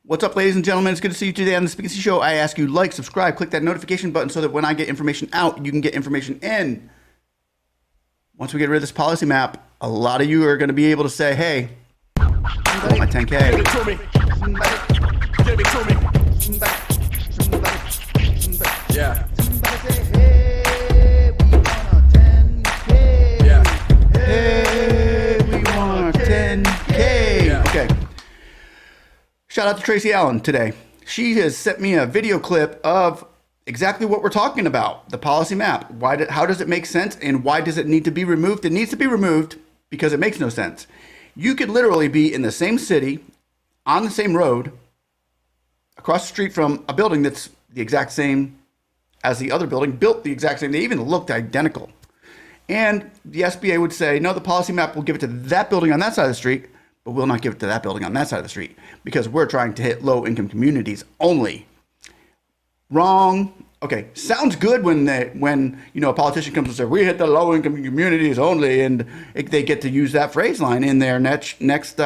What's up, ladies and gentlemen? It's good to see you today on the Speak and See Show. I ask you like, subscribe, click that notification button so that when I get information out, you can get information in. Once we get rid of this policy map, a lot of you are going to be able to say, hey, I want my 10K. Give it to me. Give it to me. Yeah. Hey, we want 10K. Yeah. Okay. Shout out to Tracy Allen today. She has sent me a video clip of exactly what we're talking about, the policy map. How does it make sense, and why does it need to be removed? It needs to be removed because it makes no sense. You could literally be in the same city, on the same road, across the street from a building that's the exact same as the other building, built the exact same. They even looked identical. And the SBA would say, no, the policy map will give it to that building on that side of the street, but we'll not give it to that building on that side of the street because we're trying to hit low-income communities only. Wrong. Okay, sounds good when a politician comes and says we hit the low-income communities only, and they get to use that phrase line in their next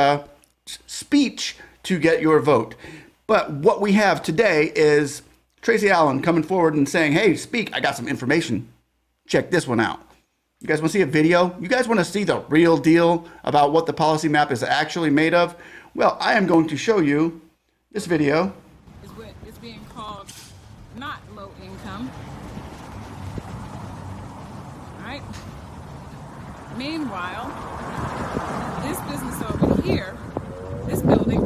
speech to get your vote. But what we have today is Tracy Allen coming forward and saying, "Hey, Speak, I got some information. Check this one out." You guys want to see a video? You guys want to see the real deal about what the policy map is actually made of? Well, I am going to show you this video. Is what is being called not low income. All right. Meanwhile, this business over here, this building,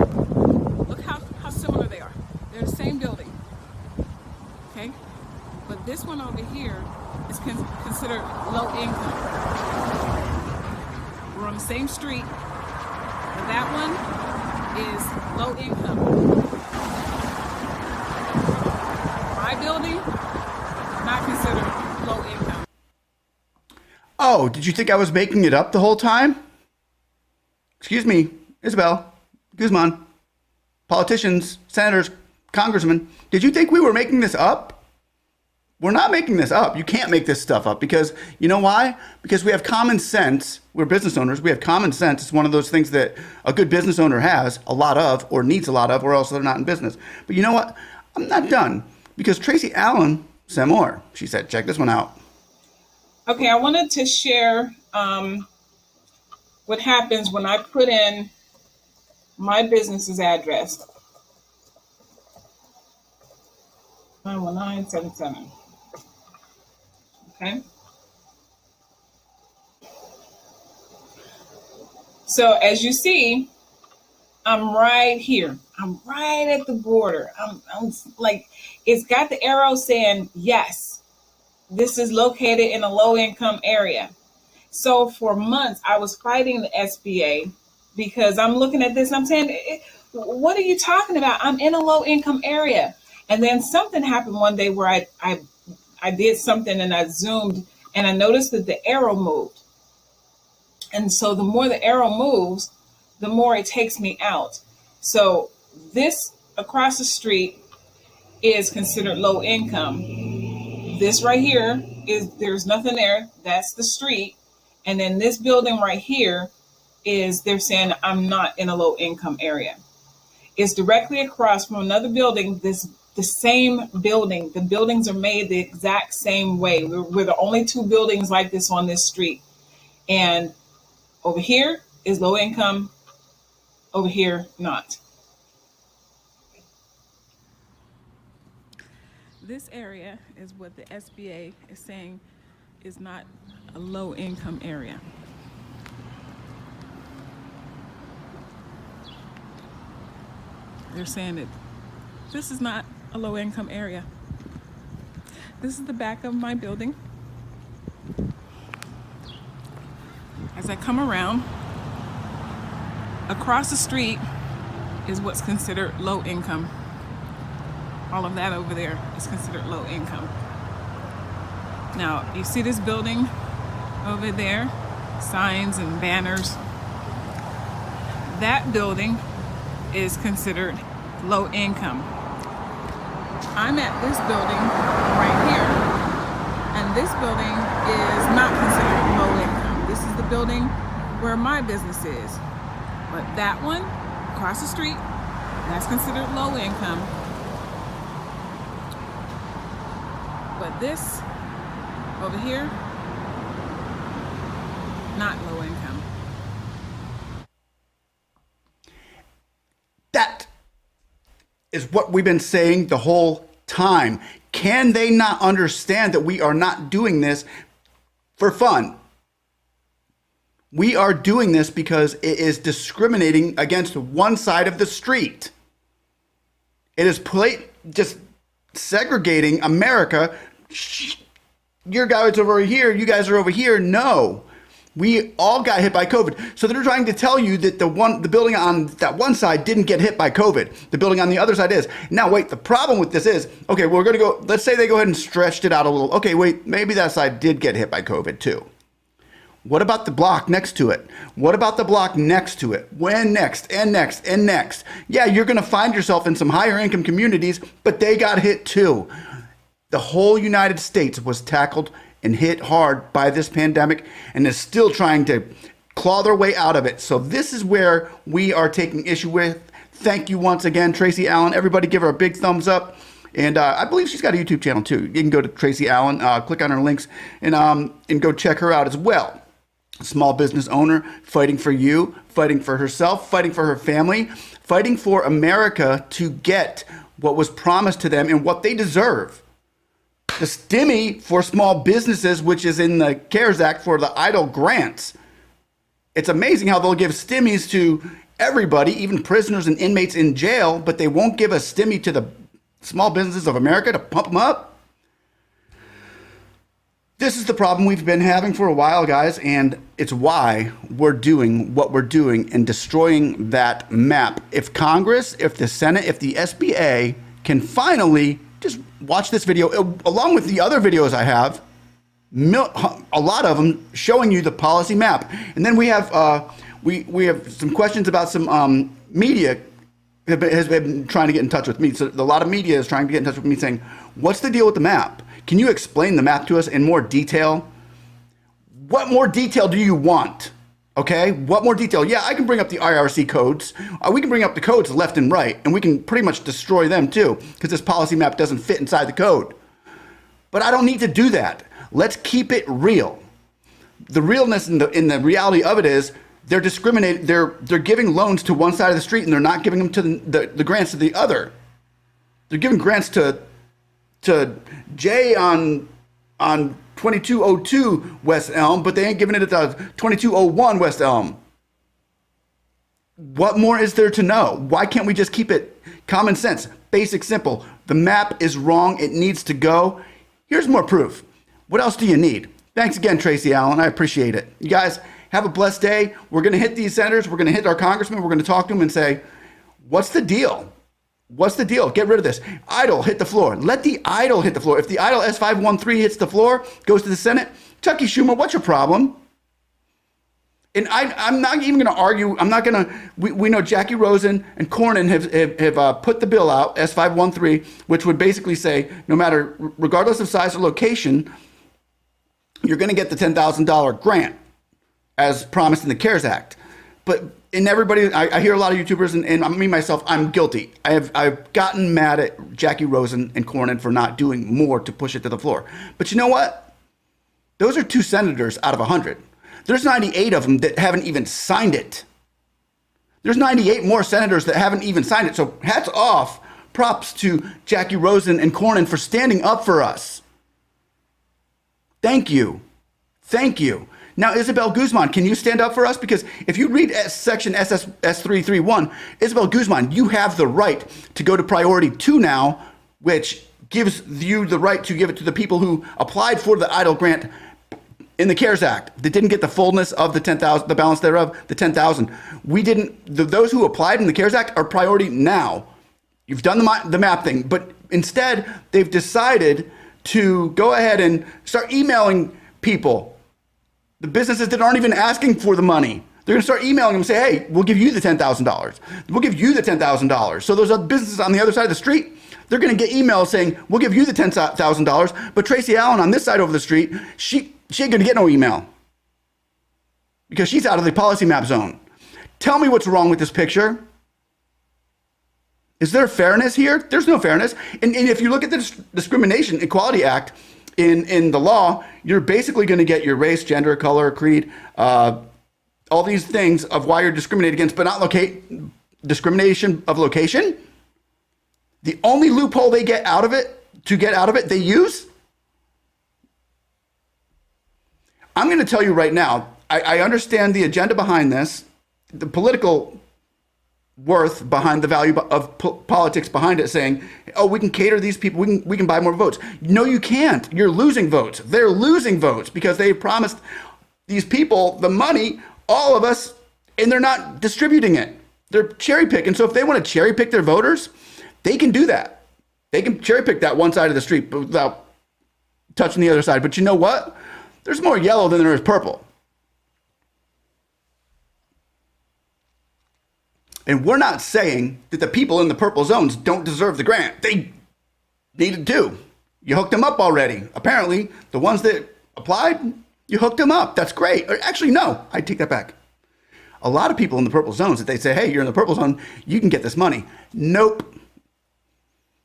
look how similar they are. They're the same building. Okay? But this one over here is considered low income. We're on the same street, but that one is low income. My building, not considered low income. Oh, did you think I was making it up the whole time? Excuse me, Isabel, Guzman, politicians, senators, congressmen, did you think we were making this up? We're not making this up. You can't make this stuff up because you know why? Because we have common sense. We're business owners. We have common sense. It's one of those things that a good business owner has a lot of or needs a lot of or else they're not in business. But you know what? I'm not done because Tracy Allen said more. She said, check this one out. Okay, I wanted to share what happens when I put in my business's address. 91977. Okay. So as you see, I'm right here. I'm right at the border. I'm like, it's got the arrow saying, yes, this is located in a low income area. So for months, I was fighting the SBA because I'm looking at this and I'm saying, what are you talking about? I'm in a low income area. And then something happened one day where I did something and I zoomed and I noticed that the arrow moved. And so the more the arrow moves, the more it takes me out. So this across the street is considered low income. This right here there's nothing there. That's the street. And then this building right here they're saying I'm not in a low income area. It's directly across from another building, the same building. The buildings are made the exact same way. We're the only two buildings like this on this street. And over here is low income, over here not. This area is what the SBA is saying is not a low income area. They're saying that this is not a low income area. This is the back of my building. As I come around, across the street is what's considered low income. All of that over there is considered low income. Now, you see this building over there, signs and banners. That building is considered low income. I'm at this building right here, and this building is not considered low income. This is the building where my business is. But that one, across the street, That's considered low income. But this over here, not low income. That is what we've been saying the whole time. Can they not understand that we are not doing this for fun? We are doing this because it is discriminating against one side of the street. It is just segregating America. Your guys over here, you guys are over here. No, we all got hit by COVID. So they're trying to tell you that the building on that one side didn't get hit by COVID. The building on the other side is. Now, wait, the problem with this is, okay, we're going to go, let's say they go ahead and stretched it out a little. Okay, wait, maybe that side did get hit by COVID too. What about the block next to it? What about the block next to it? When next and next and next? Yeah, you're going to find yourself in some higher income communities, but they got hit too. The whole United States was tackled and hit hard by this pandemic and is still trying to claw their way out of it. So this is where we are taking issue with. Thank you once again, Tracy Allen. Everybody give her a big thumbs up. And I believe she's got a YouTube channel too. You can go to Tracy Allen, click on her links, and go check her out as well. Small business owner fighting for you, fighting for herself, fighting for her family, fighting for America to get what was promised to them and what they deserve. The stimmy for small businesses, which is in the CARES Act for the EIDL grants. It's amazing how they'll give stimmies to everybody, even prisoners and inmates in jail, but they won't give a stimmy to the small businesses of America to pump them up. This is the problem we've been having for a while, guys, and it's why we're doing what we're doing and destroying that map. If Congress, if the Senate, if the SBA can finally just watch this video, along with the other videos I have, a lot of them showing you the policy map. And then we have we have some questions about some media has been trying to get in touch with me. So a lot of media is trying to get in touch with me saying, what's the deal with the map? Can you explain the map to us in more detail? What more detail do you want? Okay, what more detail? Yeah, I can bring up the IRC codes. We can bring up the codes left and right, and we can pretty much destroy them too, because this policy map doesn't fit inside the code. But I don't need to do that. Let's keep it real. The realness in the reality of it is they're discriminating. They're giving loans to one side of the street, and they're not giving them to the grants to the other. They're giving grants to Jay on 2202 West Elm, but they ain't giving it at the 2201 West Elm. What more is there to know? Why can't we just keep it common sense, basic, simple? The map is wrong. It needs to go. Here's more proof. What else do you need? Thanks again, Tracy Allen. I appreciate it. You guys have a blessed day. We're going to hit these senators. We're going to hit our congressmen. We're going to talk to them and say, what's the deal? What's the deal? Get rid of this. EIDL hit the floor. Let the EIDL hit the floor. If the EIDL S513 hits the floor, goes to the Senate, Chucky Schumer, what's your problem? And I'm not even going to argue. I'm not going to. We know Jackie Rosen and Cornyn have put the bill out, S513, which would basically say no matter, regardless of size or location, you're going to get the $10,000 grant as promised in the CARES Act. But in everybody, I hear a lot of YouTubers, and me myself, I'm guilty. I've gotten mad at Jackie Rosen and Cornyn for not doing more to push it to the floor. But you know what? Those are 2 senators out of 100. There's 98 of them that haven't even signed it. There's 98 more senators that haven't even signed it. So hats off, props to Jackie Rosen and Cornyn for standing up for us. Thank you. Thank you. Now, Isabel Guzman, can you stand up for us? Because if you read section SS331, Isabel Guzman, you have the right to go to priority 2 now, which gives you the right to give it to the people who applied for the EIDL grant in the CARES Act that didn't get the fullness of the 10,000, the balance thereof, the 10,000. We didn't, those who applied in the CARES Act are priority now. You've done the map thing, but instead they've decided to go ahead and start emailing people. The businesses that aren't even asking for the money, they're going to start emailing them and say, hey, we'll give you the $10,000. We'll give you the $10,000. So those other businesses on the other side of the street, they're going to get emails saying, we'll give you the $10,000. But Tracy Allen on this side over the street, she ain't going to get no email because she's out of the policy map zone. Tell me what's wrong with this picture. Is there fairness here? There's no fairness. And if you look at the Discrimination Equality Act in the law, you're basically going to get your race, gender, color, creed, all these things of why you're discriminated against, but not discrimination of location. The only loophole they get out of it, they use. I'm going to tell you right now, I understand the agenda behind this, the political worth behind the value of politics behind it, saying, oh, we can cater these people, we can buy more votes. No, you can't. You're losing votes. They're losing votes because they promised these people the money, all of us, and they're not distributing it. They're cherry picking. So if they want to cherry pick their voters, they can do that. They can cherry pick that one side of the street without touching the other side. But you know what? There's more yellow than there is purple. And we're not saying that the people in the purple zones don't deserve the grant. They needed to. You hooked them up already. Apparently, the ones that applied, you hooked them up. That's great. Or actually, no, I take that back. A lot of people in the purple zones, that they say, hey, you're in the purple zone, you can get this money. Nope.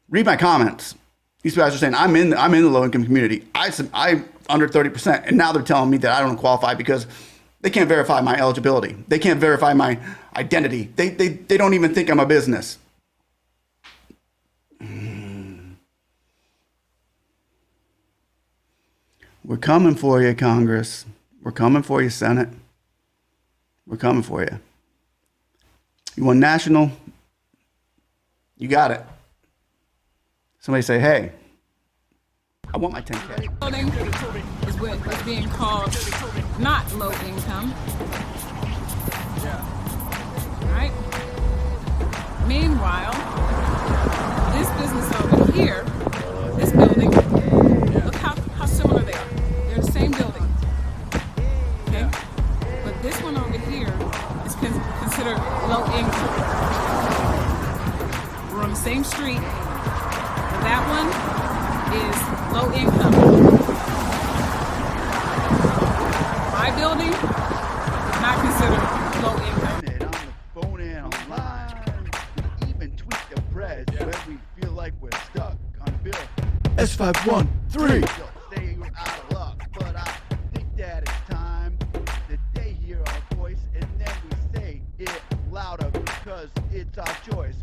Read my comments. These guys are saying, I'm in the low-income community. I'm under 30%. And now they're telling me that I don't qualify because they can't verify my eligibility. They can't verify my identity. They don't even think I'm a business. We're coming for you, Congress. We're coming for you, Senate. We're coming for you. You want national? You got it. Somebody say, hey, I want my 10K. Building is what is being called not low income. Right? Meanwhile, this business over here, this building, look how similar they are. They're the same building. Okay? But this one over here is considered low income. We're on the same street. But that one is low income. My building is not considered low income. On the phone and online, we even tweet the press when we feel like we're stuck on Bill S513. They'll say you're out of luck, but I think that it's time that they hear our voice and then we say it louder because it's our choice.